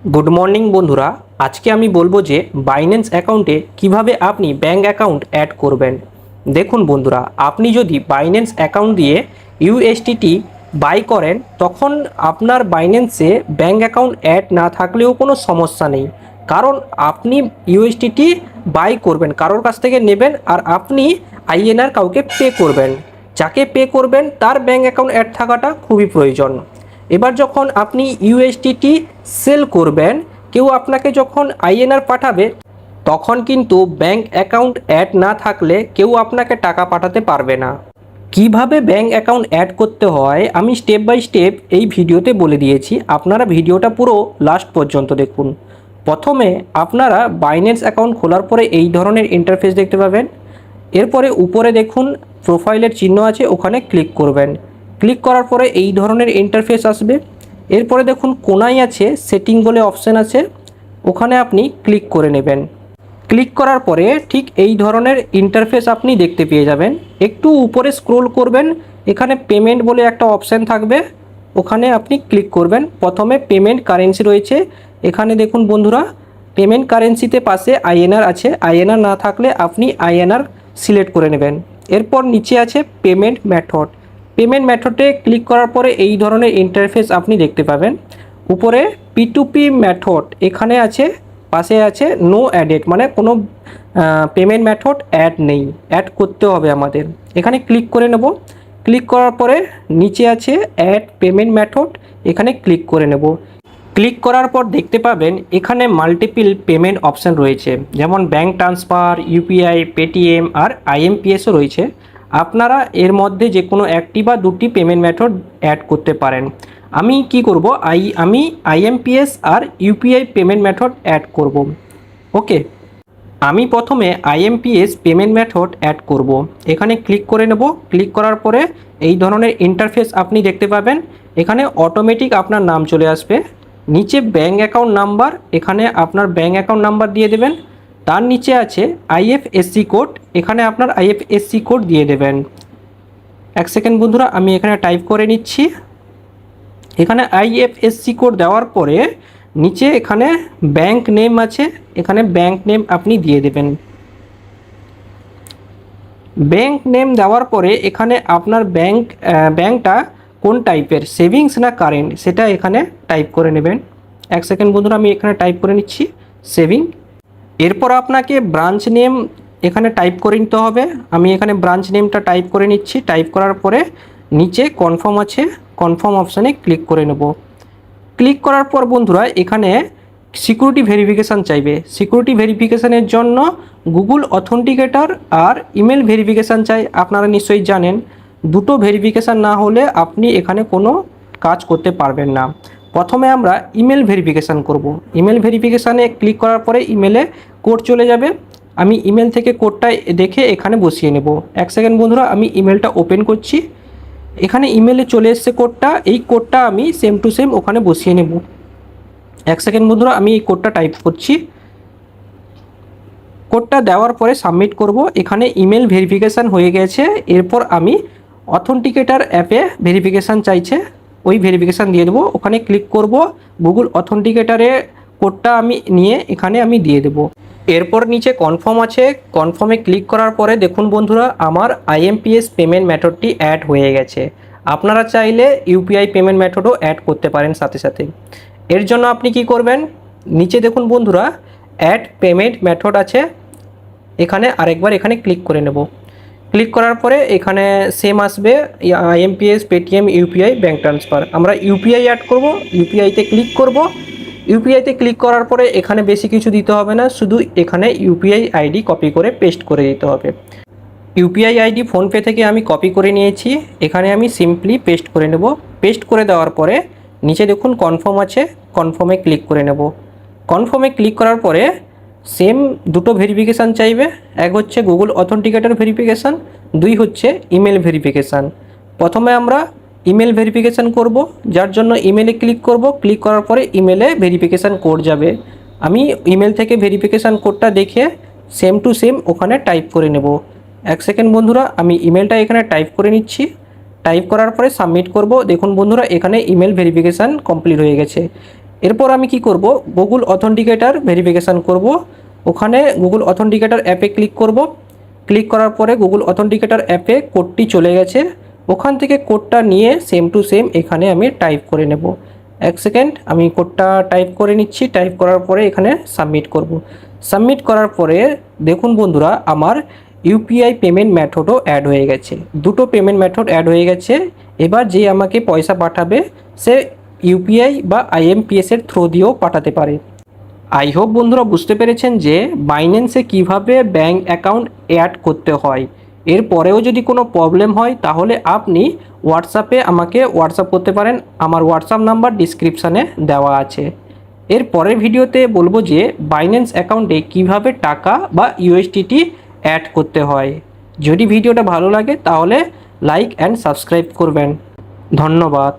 Good morning বন্ধুরা। আজকে আমি বলবো যে বাইন্যান্স অ্যাকাউন্টে কিভাবে আপনি ব্যাঙ্ক অ্যাকাউন্ট অ্যাড করবেন। দেখুন বন্ধুরা, আপনি যদি বাইন্যান্স অ্যাকাউন্ট দিয়ে ইউএসডিটি বাই করেন তখন আপনার বাইন্যান্সে ব্যাঙ্ক অ্যাকাউন্ট অ্যাড না থাকলেও কোনো সমস্যা নেই, কারণ আপনি ইউএসডিটি বাই করবেন, কারোর কাছ থেকে নেবেন আর আপনি আইএনআর কাউকে পে করবেন। যাকে পে করবেন তার ব্যাঙ্ক অ্যাকাউন্ট অ্যাড থাকাটা খুবই প্রয়োজন। এবার যখন আপনি ইউএসডিটি সেল করবেন, কেউ আপনাকে যখন আইএনআর পাঠাবে তখন কিন্তু ব্যাঙ্ক অ্যাকাউন্ট অ্যাড না থাকলে কেউ আপনাকে টাকা পাঠাতে পারবে না। কিভাবে ব্যাঙ্ক অ্যাকাউন্ট অ্যাড করতে হয় আমি স্টেপ বাই স্টেপ এই ভিডিওতে বলে দিয়েছি, আপনারা ভিডিওটা পুরো লাস্ট পর্যন্ত দেখুন। প্রথমে আপনারা বাইন্যান্স অ্যাকাউন্ট খোলার পরে এই ধরনের ইন্টারফেস দেখতে পাবেন। এরপরে উপরে দেখুন প্রোফাইলের চিহ্ন আছে, ওখানে ক্লিক করবেন। ক্লিক করার পরে এই ধরনের ইন্টারফেস আসবে। এরপরে দেখুন কোনায় আছে সেটিং বলে অপশান আছে, ওখানে আপনি ক্লিক করে নেবেন। ক্লিক করার পরে ঠিক এই ধরনের ইন্টারফেস আপনি দেখতে পেয়ে যাবেন। একটু উপরে স্ক্রোল করবেন, এখানে পেমেন্ট বলে একটা অপশান থাকবে, ওখানে আপনি ক্লিক করবেন। প্রথমে পেমেন্ট কারেন্সি রয়েছে, এখানে দেখুন বন্ধুরা পেমেন্ট কারেন্সিতে পাশে আইএনআর আছে, আইএনআর না থাকলে আপনি আইএনআর সিলেক্ট করে নেবেন। এরপর নিচে আছে পেমেন্ট মেথড, পেমেন্ট মেথডে ক্লিক করার পরে এই ধরনের ইন্টারফেস আপনি দেখতে পাবেন। উপরে P2P মেথড এখানে আছে, পাশে আছে নো অ্যাডেড, মানে কোনো পেমেন্ট মেথড অ্যাড নেই, অ্যাড করতে হবে আমাদের। এখানে ক্লিক করে নেব। ক্লিক করার পরে নিচে আছে অ্যাড পেমেন্ট মেথড, এখানে ক্লিক করে নেব। ক্লিক করার পর দেখতে পাবেন এখানে মাল্টিপল পেমেন্ট অপশান রয়েছে, যেমন ব্যাঙ্ক ট্রান্সফার, ইউপিআই, পেটিএম আর আইএমপিএসও রয়েছে। আপনারা এর মধ্যে যে কোনো একটি বা দুটি পেমেন্ট মেথড অ্যাড করতে পারেন। আমি কি করব, আমি আইএমপিএস আর ইউপিআই পেমেন্ট মেথড অ্যাড করব। ওকে, আমি প্রথমে আইএমপিএস পেমেন্ট মেথড অ্যাড করব। এখানে ক্লিক করে নেব। ক্লিক করার পরে এই ধরনের ইন্টারফেস আপনি দেখতে পাবেন। এখানে অটোমেটিক আপনার নাম চলে আসবে, নিচে ব্যাঙ্ক অ্যাকাউন্ট নাম্বার, এখানে আপনার ব্যাঙ্ক অ্যাকাউন্ট নাম্বার দিয়ে দেবেন। তার নিচে আছে আইএফএসসি কোড, এখানে আপনার আইএফএসসি কোড দিয়ে দেবেন। এক সেকেন্ড বন্ধুরা, আমি এখানে টাইপ করে নিচ্ছি। এখানে আইএফএসসি কোড দেওয়ার পরে নিচে এখানে ব্যাঙ্ক নেম আছে, এখানে ব্যাঙ্ক নেম আপনি দিয়ে দেবেন। ব্যাঙ্ক নেম দেওয়ার পরে এখানে আপনার ব্যাঙ্কটা কোন টাইপের, সেভিংস না কারেন্ট, সেটা এখানে টাইপ করে নেবেন। এক সেকেন্ড বন্ধুরা, আমি এখানে টাইপ করে নিচ্ছি সেভিং। এরপর আপনাকে ব্রাঞ্চ নেম এখানে টাইপ করে নিতে হবে, আমি এখানে ব্রাঞ্চ নেমটা টাইপ করে নিচ্ছি। টাইপ করার পরে নিচে কনফার্ম আছে, কনফার্ম অপশানে ক্লিক করে নেব। ক্লিক করার পর বন্ধুরা এখানে সিকিউরিটি ভেরিফিকেশান চাইবে। সিকিউরিটি ভেরিফিকেশানের জন্য গুগল অথেন্টিকেটর আর ইমেল ভেরিফিকেশান চাই, আপনারা নিশ্চয়ই জানেন। দুটো ভেরিফিকেশান না হলে আপনি এখানে কোনো কাজ করতে পারবেন না। প্রথমে আমরা ইমেল ভেরিফিকেশান করব। ইমেল ভেরিফিকেশানে ক্লিক করার পরে ইমেলে কোড চলে যাবে, আমি ইমেল থেকে কোডটা দেখে এখানে বসিয়ে নেব। এক সেকেন্ড বন্ধুরা, আমি ইমেলটা ওপেন করছি। এখানে ইমেলে চলে এসছে কোডটা, এই কোডটা আমি সেম টু সেম ওখানে বসিয়ে নেব। এক সেকেন্ড বন্ধুরা, আমি এই কোডটা টাইপ করছি। কোডটা দেওয়ার পরে সাবমিট করব। এখানে ইমেল ভেরিফিকেশান হয়ে গেছে। এরপর আমি অথেন্টিকেটর অ্যাপে ভেরিফিকেশান চাইছে, ওই ভেরিফিকেশান দিয়ে দেবো। ওখানে ক্লিক করব, গুগল অথেন্টিকেটরে কোডটা আমি নিয়ে এখানে আমি দিয়ে দেবো। এরপর নিচে কনফার্ম আছে, কনফার্মে ক্লিক করার পরে দেখুন বন্ধুরা আমার আইএমপিএস পেমেন্ট মেথডটি অ্যাড হয়ে গেছে। আপনারা চাইলে ইউপিআই পেমেন্ট মেথডও অ্যাড করতে পারেন সাথে সাথে। এর জন্য আপনি কি করবেন, নিচে দেখুন বন্ধুরা অ্যাড পেমেন্ট মেথড আছে, এখানে আরেকবার এখানে ক্লিক করে নেব। ক্লিক করার পরে এখানে সেম আসবে IMPS, Paytm, UPI, bank transfer. আমরা ইউপিআই অ্যাড করব, ইউপিআইতে ক্লিক করব। ইউপিআইতে ক্লিক করার পরে এখানে বেশি কিছু দিতে হবে না, শুধু এখানে ইউপিআই আইডি কপি করে পেস্ট করে দিতে হবে। ইউপিআই আইডি ফোনপে থেকে আমি কপি করে নিয়েছি, এখানে আমি সিম্পলি পেস্ট করে নেব। পেস্ট করে দেওয়ার পরে নিচে দেখুন কনফার্ম আছে, কনফার্মে ক্লিক করে নেব। কনফার্মে ক্লিক করার পরে সেম দুটো ভেরিফিকেশান চাইবে, এক হচ্ছে গুগল অথেন্টিকেটর ভেরিফিকেশান, দুই হচ্ছে ইমেল ভেরিফিকেশান। প্রথমে আমরা ইমেল ভেরিফিকেশান করব, যার জন্য ইমেলে ক্লিক করব। ক্লিক করার পরে ইমেলে ভেরিফিকেশান কোড যাবে, আমি ইমেল থেকে ভেরিফিকেশান কোডটা দেখে সেম টু সেম ওখানে টাইপ করে নেব। এক সেকেন্ড বন্ধুরা, আমি ইমেলটা এখানে টাইপ করে নিচ্ছি। টাইপ করার পরে সাবমিট করব। দেখুন বন্ধুরা এখানে ইমেল ভেরিফিকেশান কমপ্লিট হয়ে গেছে। এরপর আমি কি করব, গুগল অথেন্টিকেটর ভেরিফিকেশান করব। ওখানে গুগল অথেন্টিকেটর অ্যাপে ক্লিক করব। ক্লিক করার পরে গুগল অথেন্টিকেটর অ্যাপে কোডটি চলে গেছে। ওখান থেকে কোডটা নিয়ে সেম টু সেম এখানে আমি টাইপ করে নেব। এক সেকেন্ড, আমি কোডটা টাইপ করে নিচ্ছি। টাইপ করার পরে এখানে সাবমিট করব। সাবমিট করার পরে দেখুন বন্ধুরা, আমার ইউপিআই পেমেন্ট মেথডও অ্যাড হয়ে গেছে। দুটো পেমেন্ট মেথড অ্যাড হয়ে গেছে। এবার যে আমাকে পয়সা পাঠাবে সে ইউপিআই বা আইএমপিএসের থ্রু দিয়েও পাঠাতে পারে। আই হোপ বন্ধুরা বুঝতে পেরেছেন যে বাইন্যান্সে কিভাবে ব্যাঙ্ক অ্যাকাউন্ট অ্যাড করতে হয়। এরপরেও যদি কোনো প্রবলেম হয় তাহলে আপনি হোয়াটসঅ্যাপে আমাকে হোয়াটসঅ্যাপ করতে পারেন। আমার হোয়াটসঅ্যাপ নাম্বার ডিসক্রিপশানে দেওয়া আছে। এর পরের ভিডিওতে বলবো যে বাইন্যান্স অ্যাকাউন্টে কিভাবে টাকা বা ইউএসডিটি অ্যাড করতে হয়। যদি ভিডিওটা ভালো লাগে তাহলে লাইক অ্যান্ড সাবস্ক্রাইব করবেন। ধন্যবাদ।